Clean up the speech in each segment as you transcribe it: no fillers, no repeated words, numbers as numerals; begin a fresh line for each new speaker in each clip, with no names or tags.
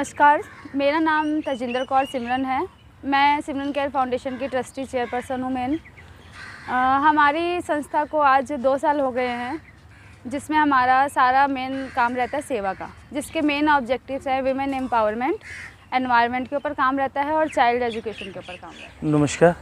नमस्कार, मेरा नाम तजिंदर कौर सिमरन है। मैं सिमरन केयर फाउंडेशन की ट्रस्टी चेयरपर्सन हूँ मेन। हमारी संस्था को आज 2 साल हो गए हैं, जिसमें हमारा सारा मेन काम रहता है सेवा का, जिसके मेन ऑब्जेक्टिव्स है विमेन एम्पावरमेंट, एनवायरनमेंट के ऊपर काम रहता है और चाइल्ड एजुकेशन के ऊपर काम रहता है।
नमस्कार,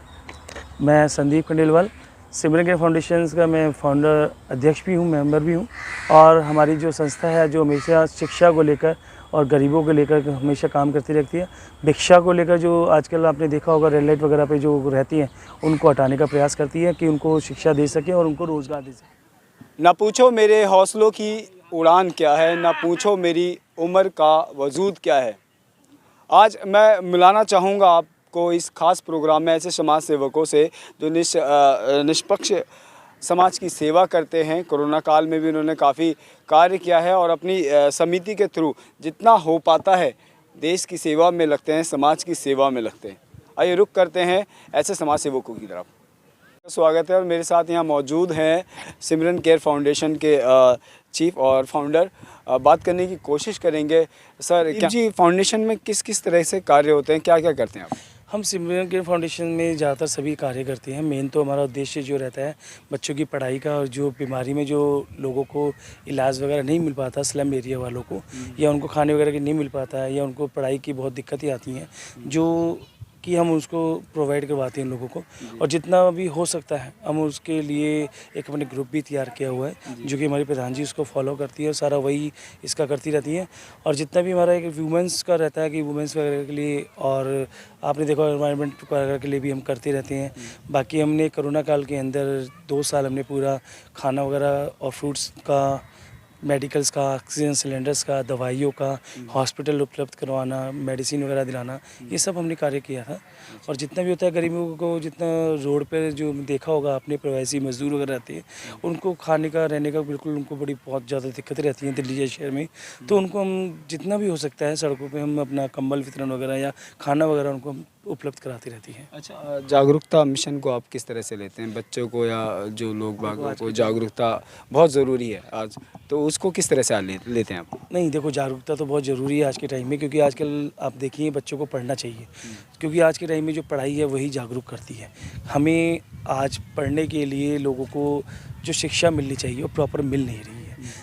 मैं संदीप खंडेलवाल, सिमरन केयर फाउंडेशन का मैं फाउंडर अध्यक्ष भी हूँ, मेंबर भी हूँ। और हमारी जो संस्था है जो हमेशा शिक्षा को लेकर और गरीबों को लेकर हमेशा काम करती रहती है। भिक्षा को लेकर जो आजकल आपने देखा होगा रेड लाइट वगैरह पे जो रहती हैं उनको हटाने का प्रयास करती है कि उनको शिक्षा दे सके और उनको रोज़गार दे सके।
ना पूछो मेरे हौसलों की उड़ान क्या है, ना पूछो मेरी उम्र का वजूद क्या है। आज मैं मिलाना चाहूँगा आपको इस खास प्रोग्राम में ऐसे समाज सेवकों से जो निष्पक्ष समाज की सेवा करते हैं। कोरोना काल में भी उन्होंने काफ़ी कार्य किया है और अपनी समिति के थ्रू जितना हो पाता है देश की सेवा में लगते हैं, समाज की सेवा में लगते हैं। आइए रुख करते हैं ऐसे समाज सेवकों की तरफ। स्वागत है और मेरे साथ यहाँ मौजूद हैं सिमरन केयर फाउंडेशन के चीफ और फाउंडर। बात करने की कोशिश करेंगे। सर जी, फाउंडेशन में किस किस तरह से कार्य होते हैं, क्या क्या करते हैं आप?
हम सिमरन केयर फाउंडेशन में ज़्यादातर सभी कार्य करते हैं। मेन तो हमारा उद्देश्य जो रहता है बच्चों की पढ़ाई का, और जो बीमारी में जो लोगों को इलाज वगैरह नहीं मिल पाता, स्लम एरिया वालों को, या उनको खाने वगैरह की नहीं मिल पाता है, या उनको पढ़ाई की बहुत दिक्कतें आती हैं, जो कि हम उसको प्रोवाइड करवाते हैं लोगों को। और जितना भी हो सकता है हम उसके लिए एक अपने ग्रुप भी तैयार किया हुआ है, जो कि हमारी प्रधान जी उसको फॉलो करती है और सारा वही इसका करती रहती है। और जितना भी हमारा एक वुमेंस का रहता है कि वुमेंस वगैरह के लिए, और आपने देखा एनवायरनमेंट वगैरह के लिए भी हम करते रहते हैं। बाकी हमने कोरोना काल के अंदर 2 साल हमने पूरा खाना वगैरह और फ्रूट्स का, मेडिकल्स का, ऑक्सीजन सिलेंडर्स का, दवाइयों का, हॉस्पिटल उपलब्ध करवाना, मेडिसिन वगैरह दिलाना, ये सब हमने कार्य किया था। और जितना भी होता है गरीबों को, जितना रोड पे जो देखा होगा आपने प्रवासी मजदूर वगैरह रहते हैं, उनको खाने का, रहने का बिल्कुल उनको बहुत ज़्यादा दिक्कतें रहती हैं दिल्ली जैसे शहर में। तो उनको हम जितना भी हो सकता है सड़कों पर हम अपना कंबल वितरण वगैरह या खाना वगैरह उनको हम उपलब्ध कराती रहती हैं।
अच्छा, जागरूकता मिशन को आप किस तरह से लेते हैं? बच्चों को या जो लोग बागों को जागरूकता बहुत ज़रूरी है आज, तो उसको किस तरह से लेते हैं आप?
नहीं, देखो जागरूकता तो बहुत ज़रूरी है आज के टाइम में, क्योंकि आजकल आप देखिए बच्चों को पढ़ना चाहिए, क्योंकि आज के टाइम में जो पढ़ाई है वही जागरूक करती है। हमें आज पढ़ने के लिए लोगों को जो शिक्षा मिलनी चाहिए वो प्रॉपर मिल नहीं रही है।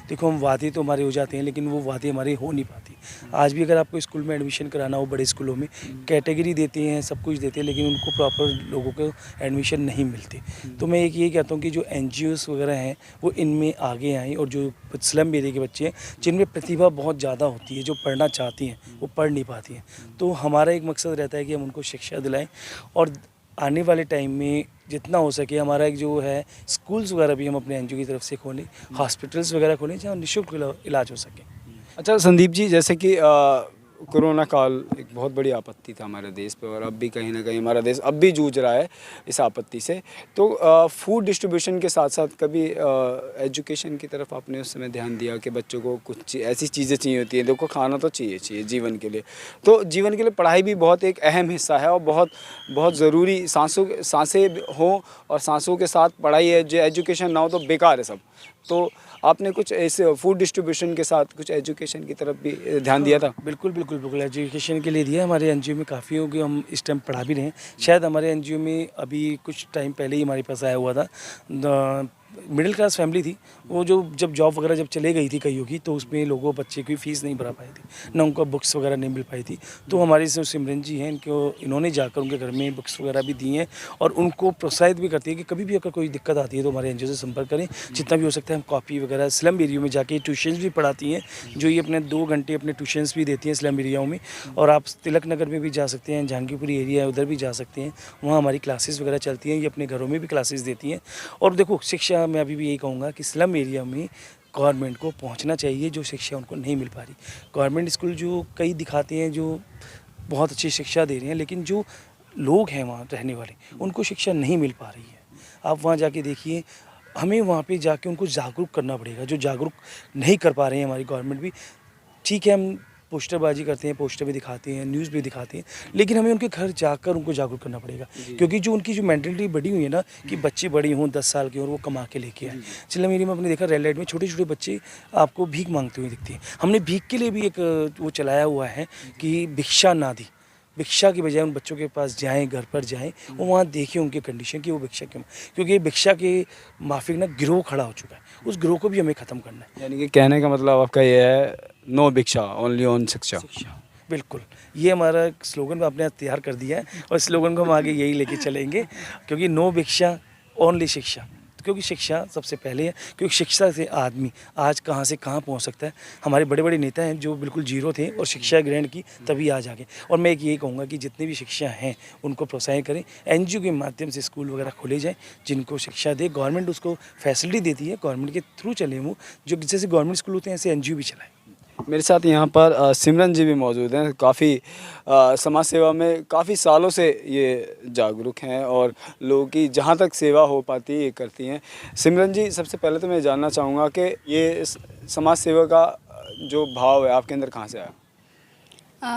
देखो, हम वादे तो हमारे हो जाते हैं, लेकिन वो वादे हमारे हो नहीं पाती। आज भी अगर आपको स्कूल में एडमिशन कराना हो, बड़े स्कूलों में कैटेगरी देते हैं, सब कुछ देते हैं, लेकिन उनको प्रॉपर लोगों को एडमिशन नहीं मिलती। तो मैं एक ये कहता हूँ कि जो NGOs वगैरह हैं वो इनमें आगे आएँ, और जो स्लम एरिया के बच्चे हैं जिनमें प्रतिभा बहुत ज़्यादा होती है, जो पढ़ना चाहती हैं वो पढ़ नहीं पाती हैं, तो हमारा एक मकसद रहता है कि हम उनको शिक्षा दिलाएं। और आने वाले टाइम में जितना हो सके हमारा एक जो है स्कूल्स वगैरह भी हम अपने NGO की तरफ से खोलें, हॉस्पिटल्स वगैरह खोलें जहाँ निःशुल्क इलाज हो सके।
अच्छा संदीप जी, जैसे कि कोरोना काल एक बहुत बड़ी आपत्ति था हमारे देश पे, और अब भी कहीं ना कहीं हमारा देश अब भी जूझ रहा है इस आपत्ति से। तो फूड डिस्ट्रीब्यूशन के साथ साथ कभी एजुकेशन की तरफ आपने उस समय ध्यान दिया कि बच्चों को कुछ ऐसी चीज़ें चाहिए होती हैं? देखो, खाना तो चाहिए जीवन के लिए, तो जीवन के लिए पढ़ाई भी बहुत एक अहम हिस्सा है और बहुत बहुत ज़रूरी। सांसें हों और सांसों के साथ पढ़ाई है, जो एजुकेशन ना हो तो बेकार है सब। तो आपने कुछ ऐसे फूड डिस्ट्रीब्यूशन के साथ कुछ एजुकेशन की तरफ भी ध्यान दिया था?
बिल्कुल बिल्कुल बिल्कुल, एजुकेशन के लिए दिया। हमारे NGO में काफ़ी हो गए, हम इस टाइम पढ़ा भी रहे हैं। शायद हमारे NGO में अभी कुछ टाइम पहले ही हमारे पास आया हुआ था, मिडिल क्लास फैमिली थी वो, जो जब जॉब वगैरह जब चले गई थी कईयों की, तो उसमें लोगों बच्चे की फ़ीस नहीं भरा पाई थी, ना उनको बुक्स वगैरह नहीं मिल पाई थी। तो हमारी जो सिमरन जी हैं इन्होंने जाकर उनके घर में बुक्स वगैरह भी दी हैं, और उनको प्रोत्साहित भी करती है कि कभी भी अगर कोई दिक्कत आती है तो हमारे NGO से संपर्क करें। जितना भी हो सकता है हम कॉपी वगैरह स्लम एरिया में जाके ट्यूशन्स भी पढ़ाती हैं, जो ये अपने 2 घंटे अपने ट्यूशन्स भी देती हैं स्लम एरियाओं में। और आप तिलक नगर में भी जा सकते हैं, जहांगीरपुरी एरिया है उधर भी जा सकते हैं, वहाँ हमारी क्लासेस वगैरह चलती हैं। ये अपने घरों में भी क्लासेस देती हैं। और देखो, शिक्षा मैं अभी भी यही कहूँगा कि स्लम एरिया में गवर्नमेंट को पहुंचना चाहिए, जो शिक्षा उनको नहीं मिल पा रही। गवर्नमेंट स्कूल जो कई दिखाते हैं जो बहुत अच्छी शिक्षा दे रहे हैं, लेकिन जो लोग हैं वहाँ रहने वाले उनको शिक्षा नहीं मिल पा रही है। आप वहाँ जाके देखिए, हमें वहाँ पे जाके उनको जागरूक करना पड़ेगा, जो जागरूक नहीं कर पा रहे हैं हमारी गवर्नमेंट भी। ठीक है, हम पोस्टरबाजी करते हैं, पोस्टर भी दिखाते हैं, न्यूज़ भी दिखाते हैं, लेकिन हमें उनके घर जाकर उनको जागरूक करना पड़ेगा। क्योंकि जो उनकी जो मेंटालिटी बढ़ी हुई है ना कि बच्चे बड़ी हों 10 साल के और वो कमा के लेके आए। स्लम एरिया में आपने देखा रेड लाइट में छोटे-छोटे बच्चे आपको भीख मांगते हुए दिखते हैं। हमने भीख के लिए भी एक वो चलाया हुआ है कि भिक्षा ना दी, भिक्षा की बजाय उन बच्चों के पास जाएँ, घर पर जाएँ और वहाँ देखें उनकी कंडीशन कि वो भिक्षा क्यों, क्योंकि भिक्षा के माफिक ना गिरोह खड़ा हो चुका है, उस गिरोह को भी हमें ख़त्म करना है।
यानी कि कहने का मतलब आपका ये है, नो भिक्षा ओनली ऑन शिक्षा।
शिक्षा, बिल्कुल, ये हमारा स्लोगन आपने तैयार कर दिया है और स्लोगन को हम आगे यही लेके चलेंगे, क्योंकि नो भिक्षा ओनली शिक्षा, क्योंकि शिक्षा सबसे पहले है, क्योंकि शिक्षा से आदमी आज कहाँ से कहाँ पहुँच सकता है। हमारे बड़े बड़े नेता हैं जो बिल्कुल जीरो थे और शिक्षा ग्रहण की तभी आज आगे। और मैं एक यही कहूँगा कि जितनी भी शिक्षा हैं उनको प्रोत्साहित करें, एनजीओ के माध्यम से स्कूल वगैरह खोले जाएँ जिनको शिक्षा दे, गवर्नमेंट उसको फैसिलिटी देती है, गवर्नमेंट के थ्रू चले वो, जो जैसे गवर्नमेंट स्कूल होते हैं ऐसे एनजीओ भी चलाएँ।
मेरे साथ यहाँ पर सिमरन जी भी मौजूद हैं। काफ़ी समाज सेवा में काफ़ी सालों से ये जागरूक हैं और लोगों की जहाँ तक सेवा हो पाती है ये करती हैं। सिमरन जी, सबसे पहले तो मैं जानना चाहूँगा कि ये समाज सेवा का जो भाव है आपके अंदर कहाँ से आया?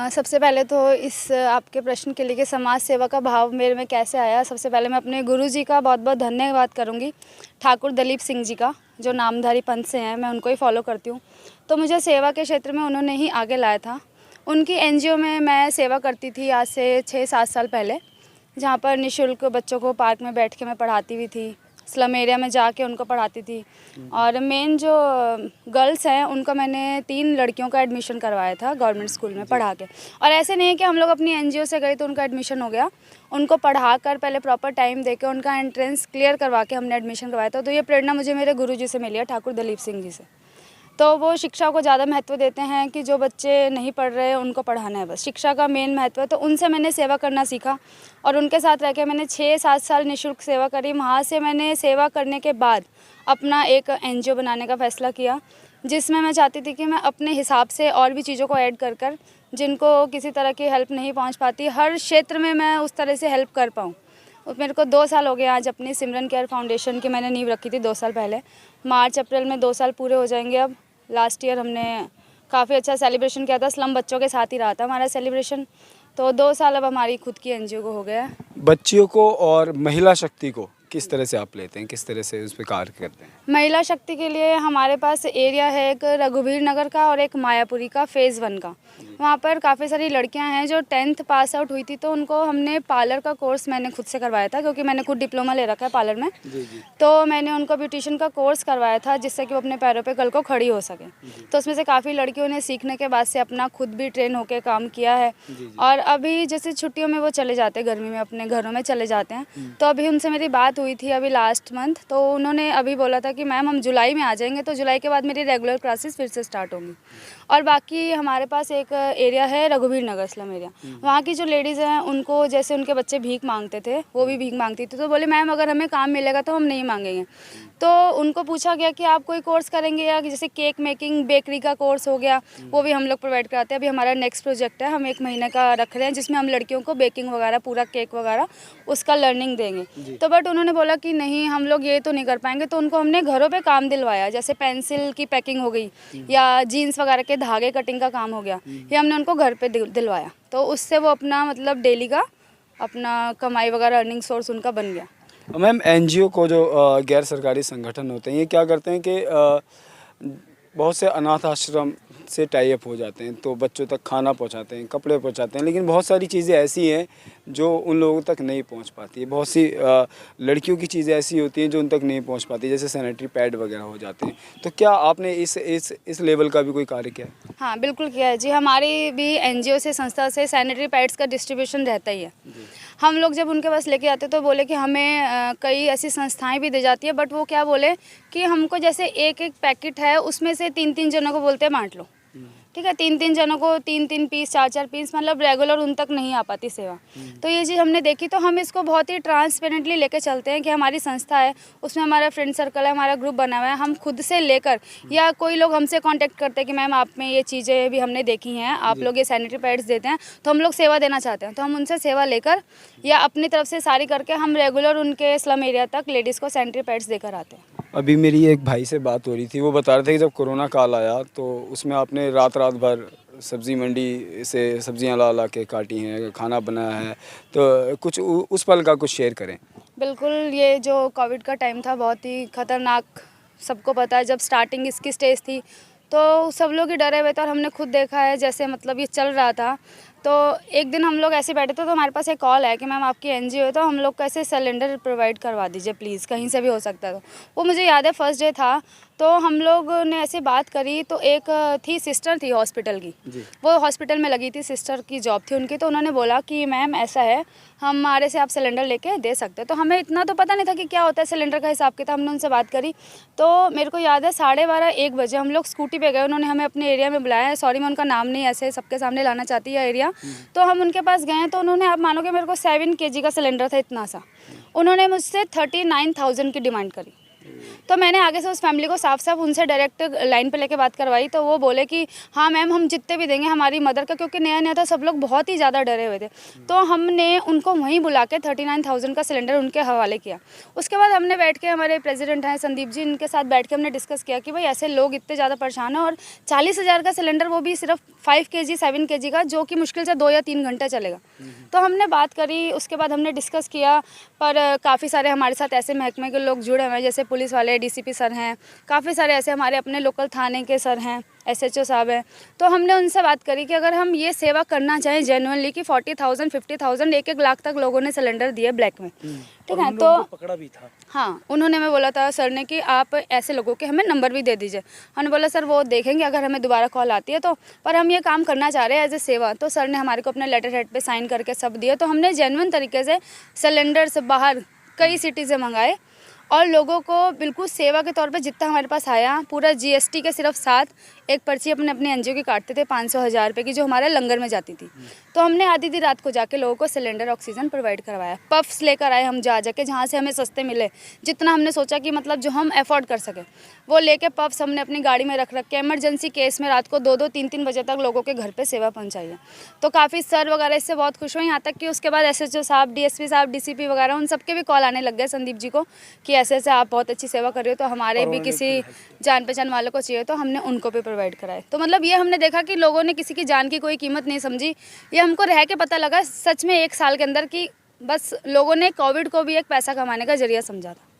सबसे पहले तो इस आपके प्रश्न के लिए कि समाज सेवा का भाव मेरे में कैसे आया, सबसे पहले मैं अपने गुरुजी का बहुत बहुत धन्यवाद करूंगी, ठाकुर दलीप सिंह जी का, जो नामधारी पंथ से हैं, मैं उनको ही फॉलो करती हूँ। तो मुझे सेवा के क्षेत्र में उन्होंने ही आगे लाया था। उनकी एनजीओ में मैं सेवा करती थी आज से 6-7 साल पहले, जहाँ पर निःशुल्क बच्चों को पार्क में बैठ के मैं पढ़ाती हुई थी, स्लम एरिया में जाके उनको पढ़ाती थी। और मेन जो गर्ल्स हैं उनका मैंने 3 लड़कियों का एडमिशन करवाया था गवर्नमेंट स्कूल में पढ़ा के। और ऐसे नहीं है कि हम लोग अपनी एनजीओ से गए तो उनका एडमिशन हो गया, उनको पढ़ा कर पहले प्रॉपर टाइम देके उनका एंट्रेंस क्लियर करवा के हमने एडमिशन करवाया था। तो ये प्रेरणा मुझे मेरे गुरुजी से मिली है, ठाकुर दलीप सिंह जी से। तो वो शिक्षा को ज़्यादा महत्व देते हैं कि जो बच्चे नहीं पढ़ रहे उनको पढ़ाना है, बस शिक्षा का मेन महत्व है। तो उनसे मैंने सेवा करना सीखा और उनके साथ रह के मैंने 6-7 साल निःशुल्क सेवा करी। वहाँ से मैंने सेवा करने के बाद अपना एक एनजीओ बनाने का फ़ैसला किया, जिसमें मैं चाहती थी कि मैं अपने हिसाब से और भी चीज़ों को ऐड कर कर जिनको किसी तरह की हेल्प नहीं पहुँच पाती, हर क्षेत्र में मैं उस तरह से हेल्प कर पाऊँ। मेरे को 2 साल हो गए आज अपनी सिमरन केयर फाउंडेशन की मैंने नींव रखी थी 2 साल पहले। मार्च अप्रैल में 2 साल पूरे हो जाएंगे अब। लास्ट ईयर हमने काफ़ी अच्छा सेलिब्रेशन किया था, स्लम बच्चों के साथ ही रहा था हमारा सेलिब्रेशन। तो 2 साल अब हमारी खुद की एनजीओ को हो गया है।
बच्चियों को और महिला शक्ति को किस तरह से आप लेते हैं, किस तरह से उस पर कार्य करते हैं?
महिला शक्ति के लिए हमारे पास एरिया है एक रघुवीर नगर का और एक मायापुरी का फ़ेज़ 1 का। वहाँ पर काफ़ी सारी लड़कियाँ हैं जो 10th पास आउट हुई थी, तो उनको हमने पार्लर का कोर्स मैंने खुद से करवाया था, क्योंकि मैंने खुद डिप्लोमा ले रखा है पार्लर में। तो मैंने उनको ब्यूटिशियन का कोर्स करवाया था जिससे कि वो अपने पैरों पे कल को खड़ी हो सके। तो उसमें से काफ़ी लड़कियों ने सीखने के बाद से अपना खुद भी ट्रेन होकर काम किया है। और अभी जैसे छुट्टियों में वो चले जाते हैं, गर्मी में अपने घरों में चले जाते हैं। तो अभी उनसे मेरी बात हुई थी अभी लास्ट मंथ, तो उन्होंने अभी बोला था कि मैम हम जुलाई में आ जाएंगे, तो जुलाई के बाद मेरी रेगुलर क्लासेस फिर से स्टार्ट होंगी। और बाकी हमारे पास एक एरिया है रघुवीर नगर स्लम एरिया, वहाँ की जो लेडीज़ हैं उनको जैसे उनके बच्चे भीख मांगते थे, वो भी भीख मांगती थी। तो बोले मैम अगर हमें काम मिलेगा तो हम नहीं मांगेंगे। तो उनको पूछा गया कि आप कोई कोर्स करेंगे, या जैसे केक मेकिंग, बेकरी का कोर्स हो गया, वो भी हम लोग प्रोवाइड कराते हैं। अभी हमारा नेक्स्ट प्रोजेक्ट है, हम 1 महीने का रख रहे हैं जिसमें हम लड़कियों को बेकिंग वगैरह, पूरा केक वगैरह उसका लर्निंग देंगे। तो बट उन्होंने बोला कि नहीं हम लोग ये तो नहीं कर पाएंगे। तो उनको हमने घरों पे काम दिलवाया, जैसे पेंसिल की पैकिंग हो गई या जीन्स वगैरह के धागे कटिंग का काम हो गया, ये हमने उनको घर पे दिलवाया। तो उससे वो अपना मतलब डेली का अपना कमाई वगैरह अर्निंग सोर्स उनका बन गया।
मैम, एनजीओ को जो गैर सरकारी संगठन होते हैं ये क्या करते हैं कि बहुत से अनाथ आश्रम से टाई अप हो जाते हैं, तो बच्चों तक खाना पहुंचाते हैं, कपड़े पहुंचाते हैं, लेकिन बहुत सारी चीज़ें ऐसी हैं जो उन लोगों तक नहीं पहुंच पाती है। बहुत सी लड़कियों की चीज़ें ऐसी होती हैं जो उन तक नहीं पहुंच पाती, जैसे सैनिटरी पैड वगैरह हो जाते हैं। तो क्या आपने इस लेवल का भी कोई कार्य किया है?
हाँ बिल्कुल किया है जी, हमारी भी एनजीओ से, संस्था से सैनिटरी पैड्स का डिस्ट्रीब्यूशन रहता ही है। हम लोग जब उनके पास लेके आते तो बोले कि हमें कई ऐसी संस्थाएं भी दी जाती है, बट वो क्या बोले कि हमको जैसे एक पैकेट है उसमें से 3-3 जनों को बोलते हैं बांट लो, ठीक है। 3-3 जनों को 3-3 पीस, 4-4 पीस, मतलब रेगुलर उन तक नहीं आ पाती सेवा। तो ये चीज़ हमने देखी, तो हम इसको बहुत ही ट्रांसपेरेंटली लेके चलते हैं कि हमारी संस्था है, उसमें हमारा फ्रेंड सर्कल है, हमारा ग्रुप बना हुआ है। हम खुद से लेकर, या कोई लोग हमसे कांटेक्ट करते हैं कि मैम आप में ये चीज़ें भी हमने देखी हैं, आप लोग ये सैनिटरी पैड्स देते हैं, तो हम लोग सेवा देना चाहते हैं। तो हम उनसे सेवा लेकर या अपनी तरफ से सारी करके हम रेगुलर उनके स्लम एरिया तक लेडीज़ को सैनिटरी पैड्स देकर आते हैं।
अभी मेरी एक भाई से बात हो रही थी, वो बता रहे थे कि जब कोरोना काल आया तो उसमें आपने रात भर सब्ज़ी मंडी से सब्जियां ला के काटी हैं, खाना बनाया है, तो कुछ उस पल का कुछ शेयर करें।
बिल्कुल, ये जो कोविड का टाइम था बहुत ही ख़तरनाक, सबको पता है। जब स्टार्टिंग इसकी स्टेज थी तो सब लोग ही डरे हुए थे और हमने खुद देखा है जैसे मतलब ये चल रहा था। तो एक दिन हम लोग ऐसे बैठे थे तो हमारे पास एक कॉल है कि मैम आपकी एनजीओ है तो हम लोग को ऐसे सिलेंडर प्रोवाइड करवा दीजिए प्लीज़, कहीं से भी हो सकता है। तो वो मुझे याद है फर्स्ट डे था, तो हम लोग ने ऐसे बात करी तो एक थी सिस्टर थी हॉस्पिटल की, वो हॉस्पिटल में लगी थी, सिस्टर की जॉब थी उनकी। तो उन्होंने बोला कि मैम ऐसा है, हमारे से आप सिलेंडर लेके दे सकते हैं। तो हमें इतना तो पता नहीं था कि क्या होता है सिलेंडर का हिसाब किताब। हमने उनसे बात करी तो मेरे को याद है 12:30-1 बजे हम लोग स्कूटी पे गए, उन्होंने हमें अपने एरिया में बुलाया है। सॉरी मैं उनका नाम नहीं ऐसे सबके सामने लाना चाहती है एरिया। तो हम उनके पास गए तो उन्होंने, आप मानोगे मेरे को 7 kg का सिलेंडर था इतना सा, उन्होंने मुझसे 39,000 की डिमांड करी। तो मैंने आगे से उस फैमिली को साफ साफ उनसे डायरेक्ट लाइन पे लेके बात करवाई। तो वो बोले कि हाँ मैम हम जितने भी देंगे हमारी मदर का, क्योंकि नया नया था, सब लोग बहुत ही ज़्यादा डरे हुए थे। तो हमने उनको वहीं बुला के 39,000 का सिलेंडर उनके हवाले किया। उसके बाद हमने बैठ के, हमारे प्रेसिडेंट हैं संदीप जी, इनके साथ बैठ के हमने डिस्कस किया कि भाई ऐसे लोग इतने ज़्यादा परेशान हैं और 40,000 का सिलेंडर, वो भी सिर्फ 5 kg 7 kg का, जो कि मुश्किल से 2 या 3 घंटे चलेगा। तो हमने बात करी, उसके बाद हमने डिस्कस किया। पर काफ़ी सारे हमारे साथ ऐसे महकमे के लोग जुड़े हुए हैं, जैसे पुलिस वाले डीसीपी सर हैं, काफ़ी सारे ऐसे हमारे अपने लोकल थाने के सर हैं, एसएचओ साहब हैं। तो हमने उनसे बात करी कि अगर हम ये सेवा करना चाहें जेन्युइनली, कि 40,000 50,000 1-1 लाख तक लोगों ने सिलेंडर दिए ब्लैक में, ठीक है। तो
पकड़ा भी था।
हाँ, उन्होंने हमें बोला था सर ने कि आप ऐसे लोगों के हमें नंबर भी दे दीजिए। हमने बोला सर वो देखेंगे अगर हमें दोबारा कॉल आती है तो, पर हम ये काम करना चाह रहे हैं एज ए सेवा। तो सर ने हमारे को अपने लेटर हेड पे साइन करके सब दिए। तो हमने जेन्युइन तरीके से सिलेंडर्स बाहर कई सिटी से मंगाए और लोगों को बिल्कुल सेवा के तौर पे जितना हमारे पास आया, पूरा जीएसटी के सिर्फ साथ एक पर्ची अपने एनजीओ की काटते थे 500-1000 रुपये की, जो हमारे लंगर में जाती थी। तो हमने आधी रात को जाके लोगों को सिलेंडर ऑक्सीजन प्रोवाइड करवाया। पफ्स लेकर आए हम जाके, जहाँ से हमें सस्ते मिले, जितना हमने सोचा कि मतलब जो हम अफोर्ड कर सके, वो लेके पफ्स हमने अपनी गाड़ी में रख के इमरजेंसी केस में रात को 2-2 3-3 बजे तक लोगों के घर पर सेवा पहुँचाई है। तो काफ़ी सर वगैरह इससे बहुत खुश हुए। यहाँ तक कि उसके बाद एसएचओ साहब, डीएसपी साहब, डीसीपी वगैरह, उन सबके भी कॉल आने लग गए संदीप जी को कि ऐसे ऐसे आप बहुत अच्छी सेवा कर रहे हो, तो हमारे भी किसी जान पहचान वालों को चाहिए, तो हमने उनको भी प्रोवाइड कराए। तो मतलब ये हमने देखा कि लोगों ने किसी की जान की कोई कीमत नहीं समझी। ये हमको रह के पता लगा सच में 1 साल के अंदर कि बस लोगों ने कोविड को भी एक पैसा कमाने का जरिया समझा था।